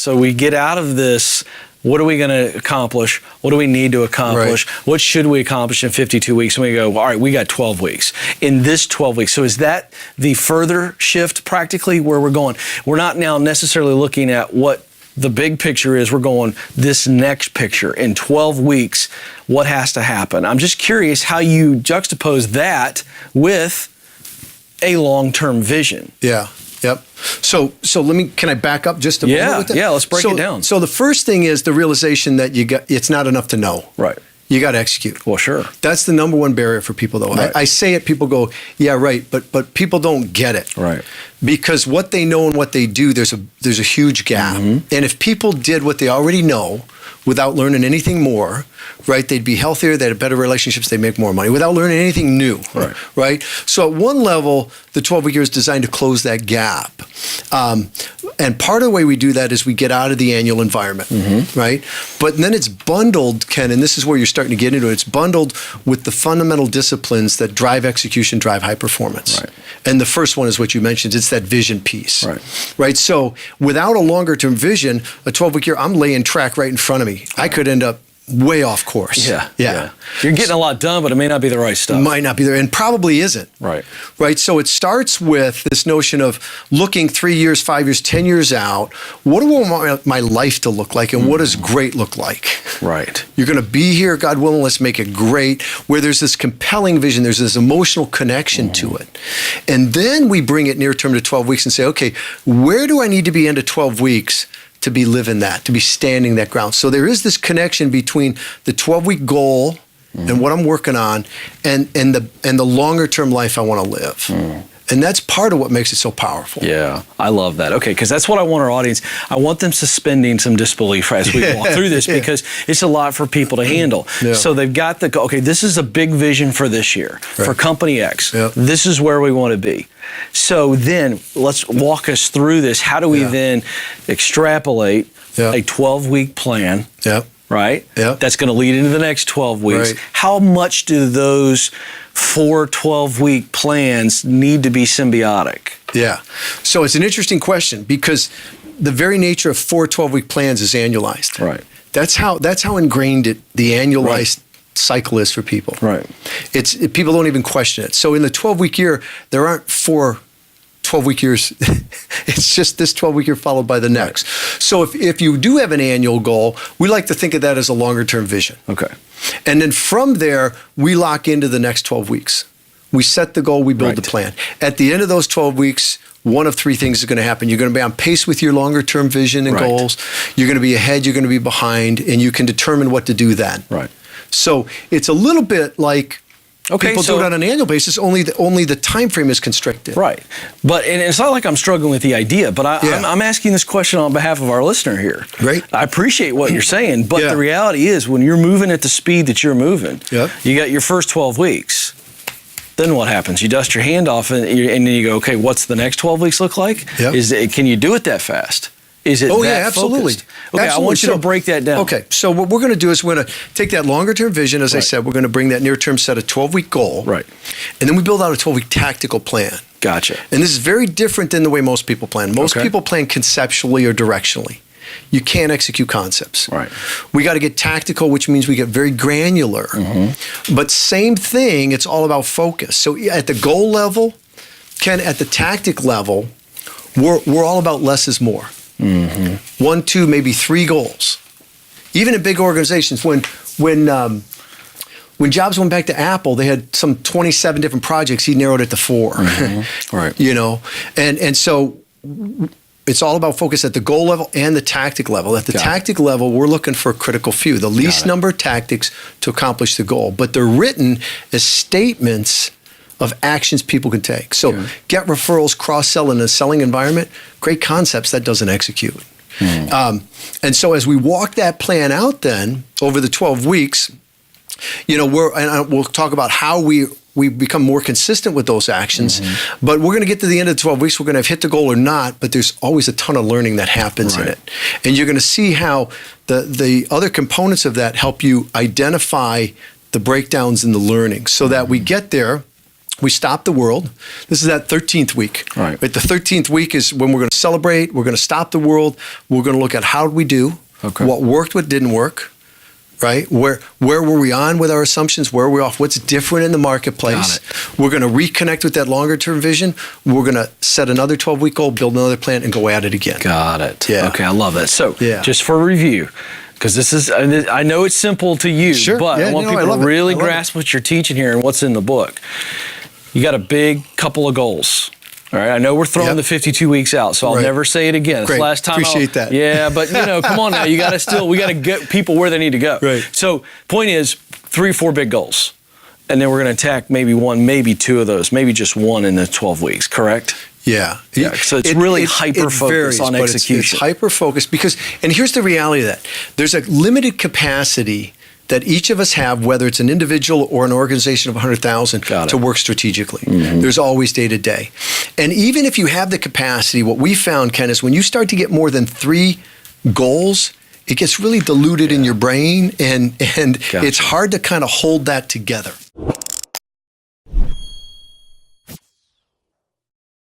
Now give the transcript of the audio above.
So we get out of this, what are we going to accomplish? What do we need to accomplish? Right. What should we accomplish in 52 weeks? And we go, all right, we got 12 weeks. In this 12 weeks, so is that the further shift practically where we're going? We're not now necessarily looking at what the big picture is. We're going this next picture. In 12 weeks, what has to happen? I'm just curious how you juxtapose that with a long-term vision. Yeah. Yep. So can I back up just a moment with that? Yeah, let's break it down. So the first thing is the realization that it's not enough to know. Right. You got to execute. Well, sure. That's the number one barrier for people, though. Right. I say it, people go, yeah, right, but people don't get it. Right. Because what they know and what they do, there's a huge gap. Mm-hmm. And if people did what they already know without learning anything more, right, they'd be healthier, they'd have better relationships, they'd make more money without learning anything new. Right. So at one level, the 12-week year is designed to close that gap. And part of the way we do that is we get out of the annual environment, right? But then it's bundled, Ken, and this is where you're starting to get into it. It's bundled with the fundamental disciplines that drive execution, drive high performance. Right. And the first one is what you mentioned. It's that vision piece, right? So without a longer term vision, a 12-week year, I'm laying track right in front of me. I could end up way off course. Yeah. You're getting a lot done, but it may not be the right stuff. Might not be there, and probably isn't. Right. So it starts with this notion of looking 3 years, 5 years, 10 years out. What do I want my life to look like, and what does great look like? Right. You're going to be here, God willing, let's make it great, where there's this compelling vision, there's this emotional connection to it. And then we bring it near term to 12 weeks and say, okay, where do I need to be into 12 weeks to be living that, to be standing that ground? So there is this connection between the 12-week goal and what I'm working on and the longer term life I want to live. And that's part of what makes it so powerful. Yeah, I love that. Okay, because that's what I want our audience. I want them suspending some disbelief as we walk through this because it's a lot for people to handle. So they've got okay, this is a big vision for this year, for Company X. This is where we want to be. So then let's walk us through this. How do we then extrapolate a 12-week plan? Right? That's going to lead into the next 12 weeks. How much do those 4 12-week plans need to be symbiotic? Yeah. So it's an interesting question because the very nature of 4 12-week plans is annualized. Right. That's how ingrained the annualized cycle is for people. Right. People don't even question it. So in the 12-week year, there aren't 4 12-week years. It's just this 12-week year followed by the next. So if you do have an annual goal, we like to think of that as a longer-term vision. Okay. And then from there, we lock into the next 12 weeks. We set the goal, we build the plan. At the end of those 12 weeks, one of 3 things is going to happen. You're going to be on pace with your longer-term vision and goals. You're going to be ahead, you're going to be behind, and you can determine what to do then. Right. So it's a little bit like people do it on an annual basis, only the time frame is constricted. Right. But and it's not like I'm struggling with the idea, but I'm asking this question on behalf of our listener here. Great. I appreciate what you're saying, but the reality is when you're moving at the speed that you're moving, you got your first 12 weeks. Then what happens? You dust your hand off and then you go, okay, what's the next 12 weeks look like? Can you do it that fast? Is it absolutely. Focused? Okay, I want you to break that down. Okay, so what we're going to do is we're going to take that longer-term vision, as I said, we're going to bring that near-term set, a 12-week goal. Right. And then we build out a 12-week tactical plan. Gotcha. And this is very different than the way most people plan. Most people plan conceptually or directionally. You can't execute concepts. Right. We got to get tactical, which means we get very granular. But same thing, it's all about focus. So at the goal level, Ken, at the tactic level, we're all about less is more. 1, 2, maybe 3 goals. Even in big organizations, when Jobs went back to Apple, they had some 27 different projects. He narrowed it to 4. Right. You know, and so it's all about focus at the goal level and the tactic level. At the tactic level, we're looking for a critical few, the least number of tactics to accomplish the goal. But they're written as statements of actions people can take. So get referrals, cross-sell in a selling environment, great concepts, that doesn't execute. And so as we walk that plan out then over the 12 weeks, you know, we'll talk about how we become more consistent with those actions, but we're going to get to the end of the 12 weeks, we're going to have hit the goal or not, but there's always a ton of learning that happens in it. And you're going to see how the other components of that help you identify the breakdowns in the learning so that we get there. We stop the world. This is that 13th week. Right. The 13th week is when we're going to celebrate. We're going to stop the world. We're going to look at how did we do, what worked, what didn't work, right? Where were we on with our assumptions? Where were we off? What's different in the marketplace? We're going to reconnect with that longer term vision. We're going to set another 12-week goal, build another plan, and go at it again. Got it. Yeah. Okay, I love that. So just for review, because this is, I know it's simple to you, but I want people to really grasp what you're teaching here and what's in the book. You got a big couple of goals. All right, I know we're throwing the 52 weeks out, so I'll never say it again. It's the last time. Appreciate that. Yeah, but come on now. We got to get people where they need to go. Right. So point is 3 or 4 big goals. And then we're going to attack maybe 1, maybe 2 of those, maybe just 1 in the 12 weeks, correct? Yeah. So it's really hyper-focused on execution. It's hyper-focused because, and here's the reality of that. There's a limited capacity that each of us have, whether it's an individual or an organization of 100,000, to work strategically. There's always day to day. And even if you have the capacity, what we found, Ken, is when you start to get more than 3 goals, it gets really diluted in your brain, and it's hard to kind of hold that together.